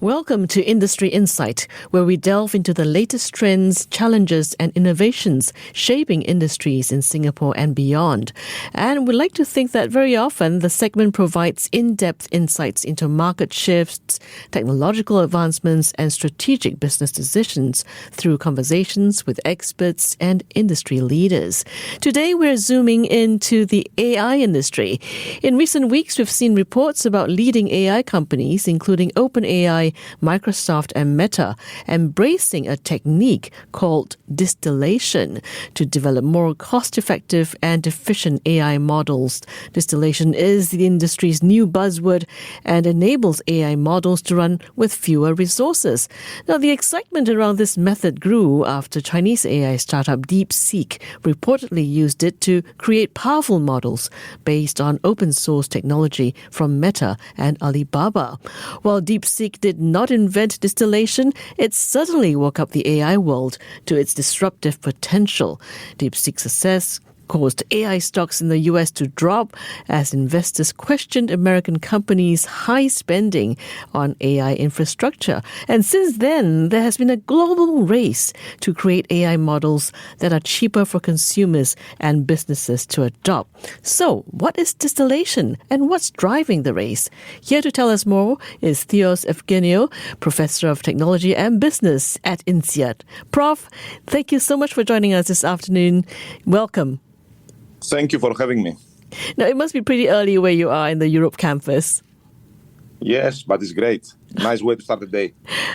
Welcome to Industry Insight, where we delve into the latest trends, challenges, and innovations shaping industries in Singapore and beyond. And we like to think that very often the segment provides in-depth insights into market shifts, technological advancements, and strategic business decisions through conversations with experts and industry leaders. Today, we're zooming into the AI industry. In recent weeks, we've seen reports about leading AI companies, including OpenAI, Microsoft, and Meta, embracing a technique called distillation to develop more cost-effective and efficient AI models. Distillation is the industry's new buzzword and enables AI models to run with fewer resources. Now, the excitement around this method grew after Chinese AI startup Deepseek reportedly used it to create powerful models based on open-source technology from Meta and Alibaba. While Deepseek did not invent distillation, it certainly woke up the AI world to its disruptive potential. Deepseek's success caused AI stocks in the US to drop as investors questioned American companies' high spending on AI infrastructure. And since then, there has been a global race to create AI models that are cheaper for consumers and businesses to adopt. So, what is distillation and what's driving the race? Here to tell us more is Theos Evgeniou, Professor of Technology and Business at INSEAD. Prof, thank you so much for joining us this afternoon. Welcome. Thank you for having me. Now, it must be pretty early where you are in the Europe campus. Yes, but it's great. Nice way to start the day.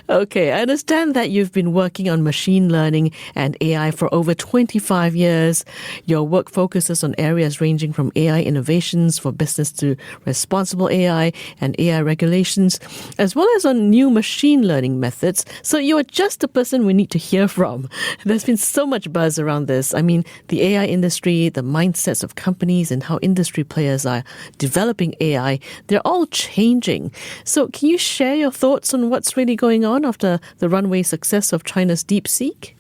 Okay, I understand that you've been working on machine learning and AI for over 25 years. Your work focuses on areas ranging from AI innovations for business to responsible AI and AI regulations, as well as on new machine learning methods. So you're just the person we need to hear from. There's been so much buzz around this. I mean, the AI industry, the mindsets of companies, and how industry players are developing AI, they're all changing. So can you share your thoughts on what's really going on after the runway success of China's Deepseek?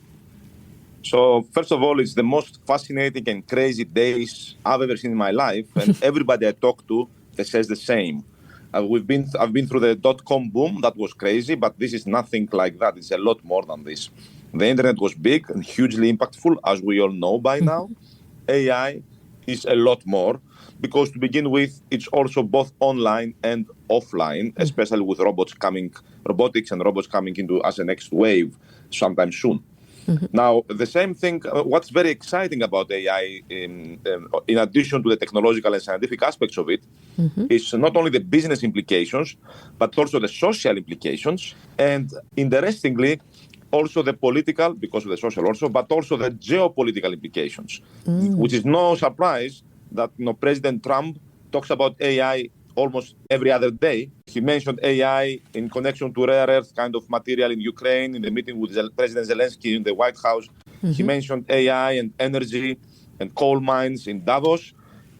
So, first of all, it's the most fascinating and crazy days I've ever seen in my life. And everybody I talk to says the same. I've been through the dot-com boom. That was crazy, but this is nothing like that. It's a lot more than this. The internet was big and hugely impactful, as we all know by now. AI is a lot more, because to begin with, it's also both online and offline, especially with robotics and robots coming into as a next wave sometime soon. Now, the same thing, what's very exciting about AI, in addition to the technological and scientific aspects of it, is not only the business implications, but also the social implications. And interestingly, also the political, because of the social also, but also the geopolitical implications, which is no surprise that President Trump talks about AI almost every other day. He mentioned AI in connection to rare earth kind of material in Ukraine, in the meeting with President Zelensky in the White House. He mentioned AI and energy and coal mines in Davos,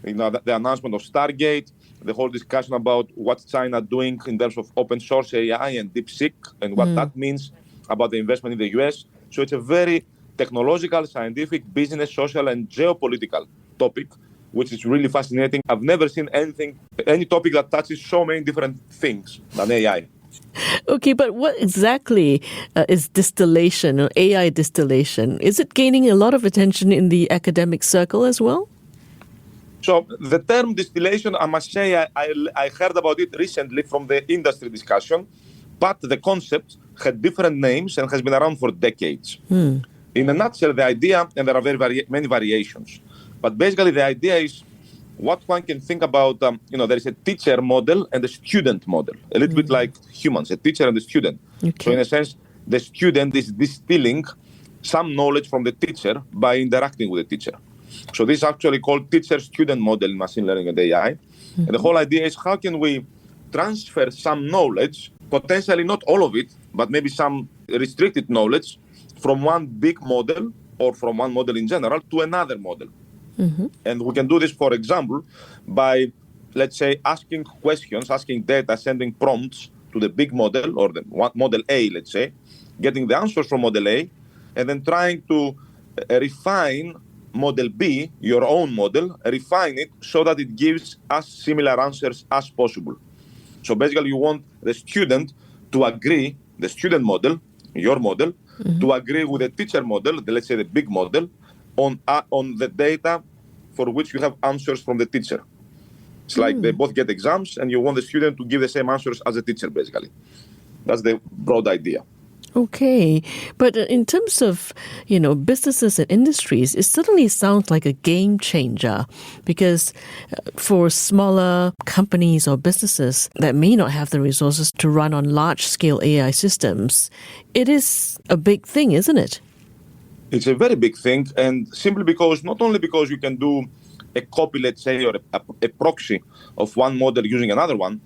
the announcement of Stargate, the whole discussion about what's China doing in terms of open source AI and Deepseek and what that means about the investment in the US. So it's a very technological, scientific, business, social, and geopolitical topic, which is really fascinating. I've never seen any topic that touches so many different things than AI. Okay, but what exactly is distillation or AI distillation? Is it gaining a lot of attention in the academic circle as well? So the term distillation, I must say, I heard about it recently from the industry discussion, but the concept had different names and has been around for decades. In a nutshell, the idea, and there are many variations, but basically the idea is what one can think about, there is a teacher model and a student model, a little bit like humans, a teacher and a student. Okay. So in a sense, the student is distilling some knowledge from the teacher by interacting with the teacher. So this is actually called teacher-student model in machine learning and AI. And the whole idea is how can we transfer some knowledge, potentially not all of it, but maybe some restricted knowledge from one big model or from one model in general to another model. And we can do this, for example, by, let's say, asking questions, asking data, sending prompts to the big model or the model A, let's say, getting the answers from model A, and then trying to refine model B, your own model, refine it so that it gives as similar answers as possible. So basically, you want the student to agree, the student model, your model, to agree with the teacher model, let's say the big model, on the data for which you have answers from the teacher. It's like they both get exams and you want the student to give the same answers as the teacher, basically. That's the broad idea. Okay. But in terms of, businesses and industries, it certainly sounds like a game changer because for smaller companies or businesses that may not have the resources to run on large-scale AI systems, it is a big thing, isn't it? It's a very big thing, and simply because, not only because you can do a copy, let's say, or a proxy of one model using another one,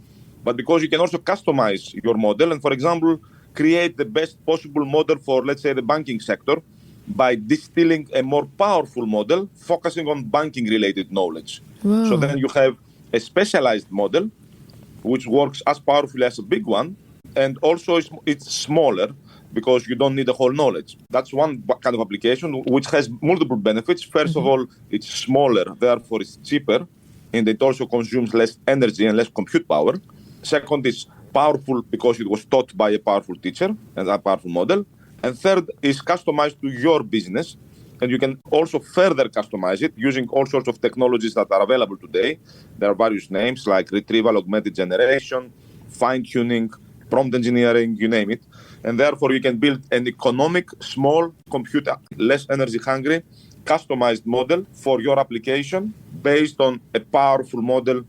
but because you can also customize your model and, for example, create the best possible model for, let's say, the banking sector by distilling a more powerful model focusing on banking-related knowledge. Wow. So then you have a specialized model which works as powerfully as a big one, and also it's smaller because you don't need the whole knowledge. That's one kind of application which has multiple benefits. First of all, it's smaller, therefore it's cheaper, and it also consumes less energy and less compute power. Second, it's powerful because it was taught by a powerful teacher and a powerful model. And third is customized to your business. And you can also further customize it using all sorts of technologies that are available today. There are various names like retrieval, augmented generation, fine-tuning, prompt engineering, you name it. And therefore, you can build an economic, small computer, less energy hungry, customized model for your application based on a powerful model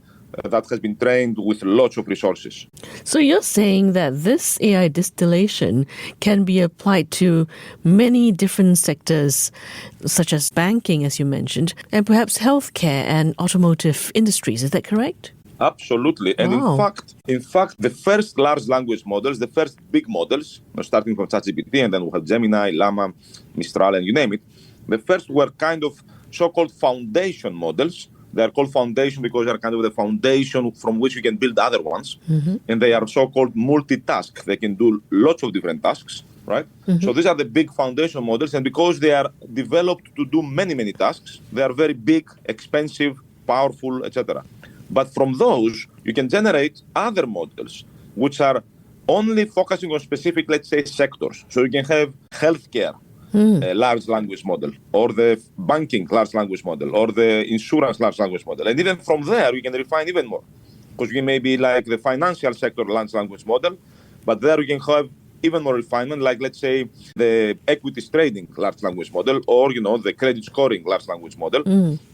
that has been trained with lots of resources. So you're saying that this AI distillation can be applied to many different sectors, such as banking, as you mentioned, and perhaps healthcare and automotive industries. Is that correct? Absolutely. And Wow. in fact, the first large language models, the first big models, starting from ChatGPT, and then we have Gemini, Llama, Mistral, and you name it, the first were kind of so-called foundation models. They're called foundation because they're kind of the foundation from which you can build other ones. And they are so-called multitask. They can do lots of different tasks, right? So these are the big foundation models. And because they are developed to do many, many tasks, they are very big, expensive, powerful, etc. But from those, you can generate other models, which are only focusing on specific, let's say, sectors. So you can have healthcare, a large language model, or the banking large language model, or the insurance large language model. And even from there, you can refine even more. Because you may be like the financial sector large language model, but there you can have even more refinement, like, let's say, the equities trading large language model, or, the credit scoring large language model,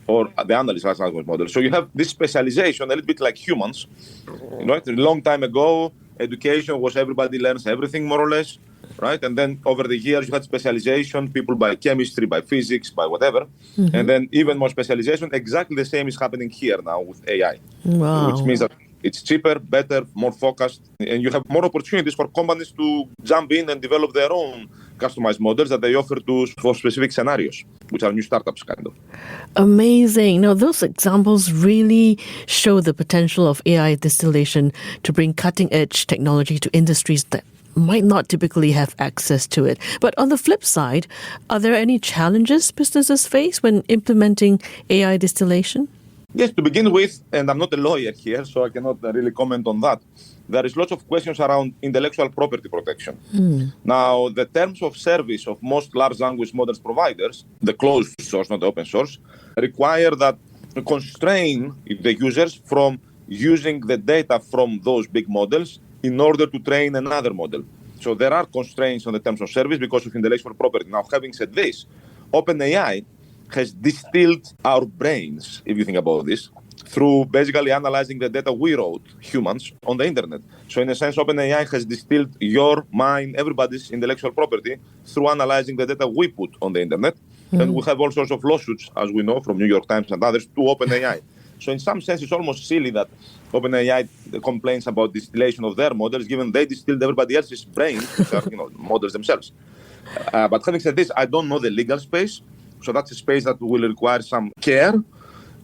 or the analyst large language model. So you have this specialization, a little bit like humans. A long time ago, education was everybody learns everything, more or less, right? And then over the years, you had specialization, people by chemistry, by physics, by whatever. And then even more specialization. Exactly the same is happening here now with AI, which means that it's cheaper, better, more focused, and you have more opportunities for companies to jump in and develop their own customized models that they offer for specific scenarios, which are new startups, kind of. Amazing. Now, those examples really show the potential of AI distillation to bring cutting-edge technology to industries that might not typically have access to it. But on the flip side, are there any challenges businesses face when implementing AI distillation? Yes, to begin with, and I'm not a lawyer here, so I cannot really comment on that, there is lots of questions around intellectual property protection. Now, the terms of service of most large language models providers, the closed source, not the open source, require that constrain the users from using the data from those big models in order to train another model. So there are constraints on the terms of service because of intellectual property. Now, having said this, OpenAI has distilled our brains, if you think about this, through basically analyzing the data we wrote, humans, on the internet. So in a sense, OpenAI has distilled your, mine, everybody's intellectual property through analyzing the data we put on the internet. And we have all sorts of lawsuits, as we know, from New York Times and others, to OpenAI. So in some sense, it's almost silly that OpenAI complains about distillation of their models, given they distilled everybody else's brains, which are models themselves. But having said this, I don't know the legal space. So that's a space that will require some care.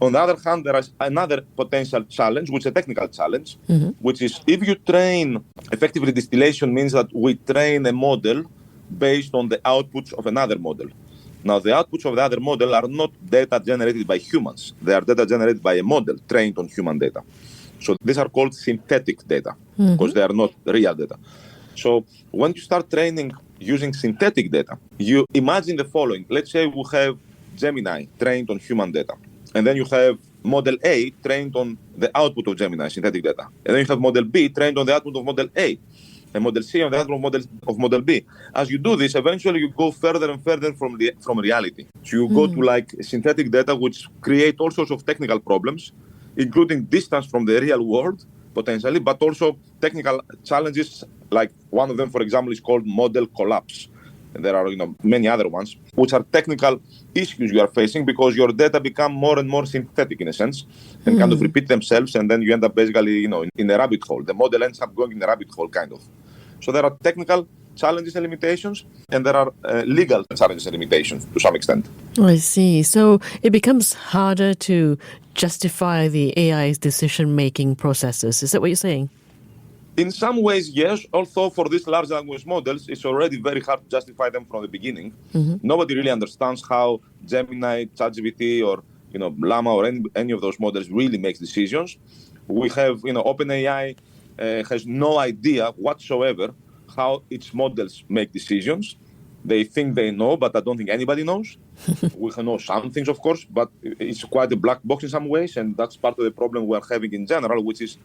On the other hand, there is another potential challenge, which is a technical challenge, which is if you train, effectively distillation means that we train a model based on the outputs of another model. Now, the outputs of the other model are not data generated by humans. They are data generated by a model trained on human data. So these are called synthetic data because they are not real data. So when you start training using synthetic data, you imagine the following. Let's say we have Gemini trained on human data, and then you have Model A trained on the output of Gemini, synthetic data. And then you have Model B trained on the output of Model A, and Model C on the output of Model B. As you do this, eventually you go further and further from reality. So you go to like synthetic data, which create all sorts of technical problems, including distance from the real world, potentially, but also technical challenges. Like one of them, for example, is called model collapse. And there are many other ones, which are technical issues you are facing because your data become more and more synthetic in a sense and kind of repeat themselves. And then you end up basically, in a rabbit hole. The model ends up going in a rabbit hole, kind of. So there are technical challenges and limitations, and there are legal challenges and limitations to some extent. I see. So it becomes harder to justify the AI's decision-making processes. Is that what you're saying? In some ways, yes, although for these large language models, it's already very hard to justify them from the beginning. Nobody really understands how Gemini, ChatGPT, or Llama, or any of those models really makes decisions. We have, OpenAI has no idea whatsoever how its models make decisions. They think they know, but I don't think anybody knows. We can know some things, of course, but it's quite a black box in some ways, and that's part of the problem we're having in general, which is,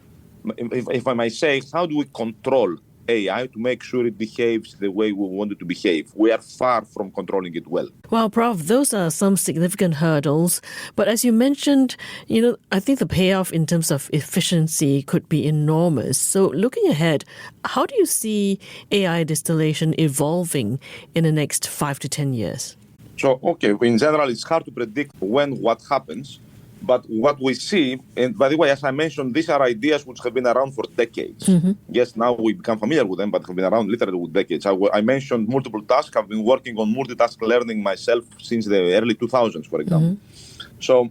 if I might say, how do we control AI to make sure it behaves the way we want it to behave? We are far from controlling it well. Well, Prof, those are some significant hurdles. But as you mentioned, I think the payoff in terms of efficiency could be enormous. So looking ahead, how do you see AI distillation evolving in the next 5 to 10 years? So, in general, it's hard to predict what happens. But what we see, and by the way, as I mentioned, these are ideas which have been around for decades. Yes, now we become familiar with them, but have been around literally with decades. I mentioned multiple tasks. I've been working on multitask learning myself since the early 2000s, for example. So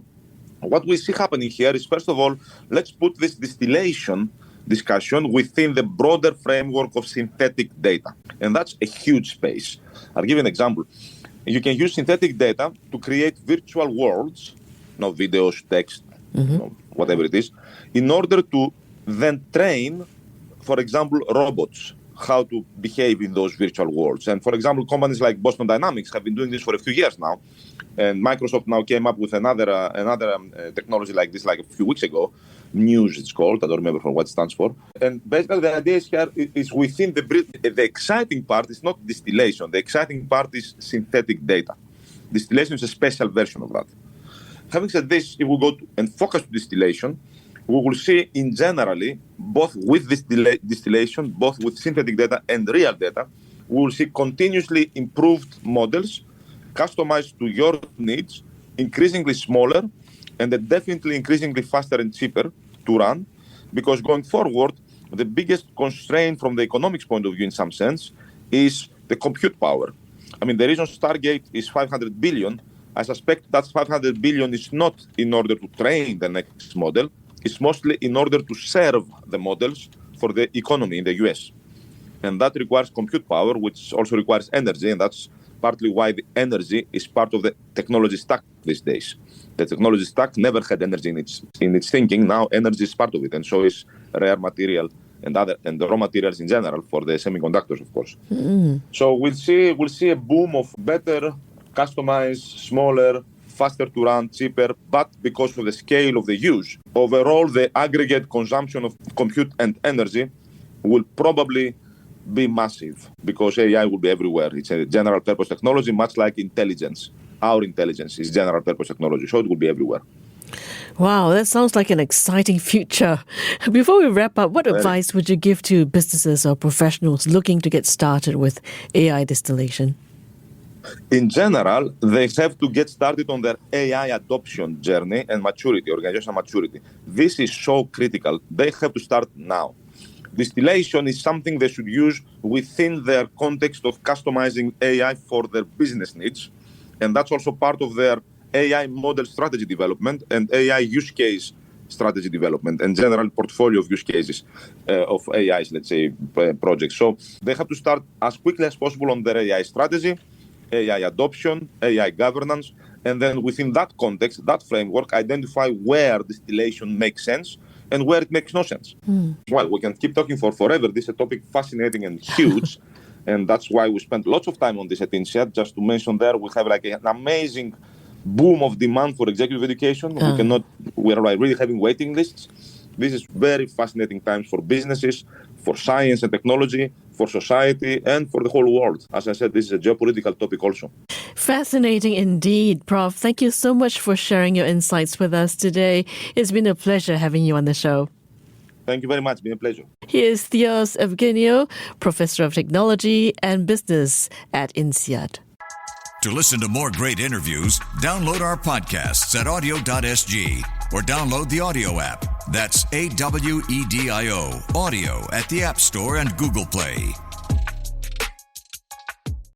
what we see happening here is, first of all, let's put this distillation discussion within the broader framework of synthetic data. And that's a huge space. I'll give you an example. You can use synthetic data to create virtual worlds, videos, text, whatever it is, in order to then train, for example, robots, how to behave in those virtual worlds. And for example, companies like Boston Dynamics have been doing this for a few years now. And Microsoft now came up with another technology like this like a few weeks ago. Muse, it's called. I don't remember what it stands for. And basically the idea is here is within the exciting part is not distillation. The exciting part is synthetic data. Distillation is a special version of that. Having said this, if we go and focus on distillation, we will see in generally, both with this distillation, both with synthetic data and real data, we will see continuously improved models, customized to your needs, increasingly smaller, and then definitely increasingly faster and cheaper to run, because going forward, the biggest constraint from the economics point of view, in some sense, is the compute power. I mean, the reason Stargate is 500 billion, I suspect that 500 billion is not in order to train the next model. It's mostly in order to serve the models for the economy in the US. And that requires compute power, which also requires energy. And that's partly why the energy is part of the technology stack these days. The technology stack never had energy in its thinking. Now energy is part of it. And so is rare material and the raw materials in general for the semiconductors, of course. So we'll see a boom of better, customized, smaller, faster to run, cheaper, but because of the scale of the use, overall the aggregate consumption of compute and energy will probably be massive because AI will be everywhere. It's a general purpose technology, much like intelligence. Our intelligence is general purpose technology, so it will be everywhere. Wow, that sounds like an exciting future. Before we wrap up, what advice would you give to businesses or professionals looking to get started with AI distillation? In general, they have to get started on their AI adoption journey and maturity, organizational maturity. This is so critical. They have to start now. Distillation is something they should use within their context of customizing AI for their business needs. And that's also part of their AI model strategy development and AI use case strategy development and general portfolio of use cases of AI's, let's say, projects. So they have to start as quickly as possible on their AI strategy, AI adoption, AI governance, and then within that context, that framework, identify where distillation makes sense and where it makes no sense. Well, we can keep talking for forever. This is a topic fascinating and huge. And that's why we spent lots of time on this at INSEAD. Just to mention there, we have like an amazing boom of demand for executive education. We are like really having waiting lists. This is very fascinating times for businesses, for science and technology, for society, and for the whole world. As I said, this is a geopolitical topic also. Fascinating indeed, Prof. Thank you so much for sharing your insights with us today. It's been a pleasure having you on the show. Thank you very much. It's been a pleasure. He is Theos Evgeniou, Professor of Technology and Business at INSEAD. To listen to more great interviews, download our podcasts at audio.sg or download the audio app. That's AWEDIO, audio at the App Store and Google Play.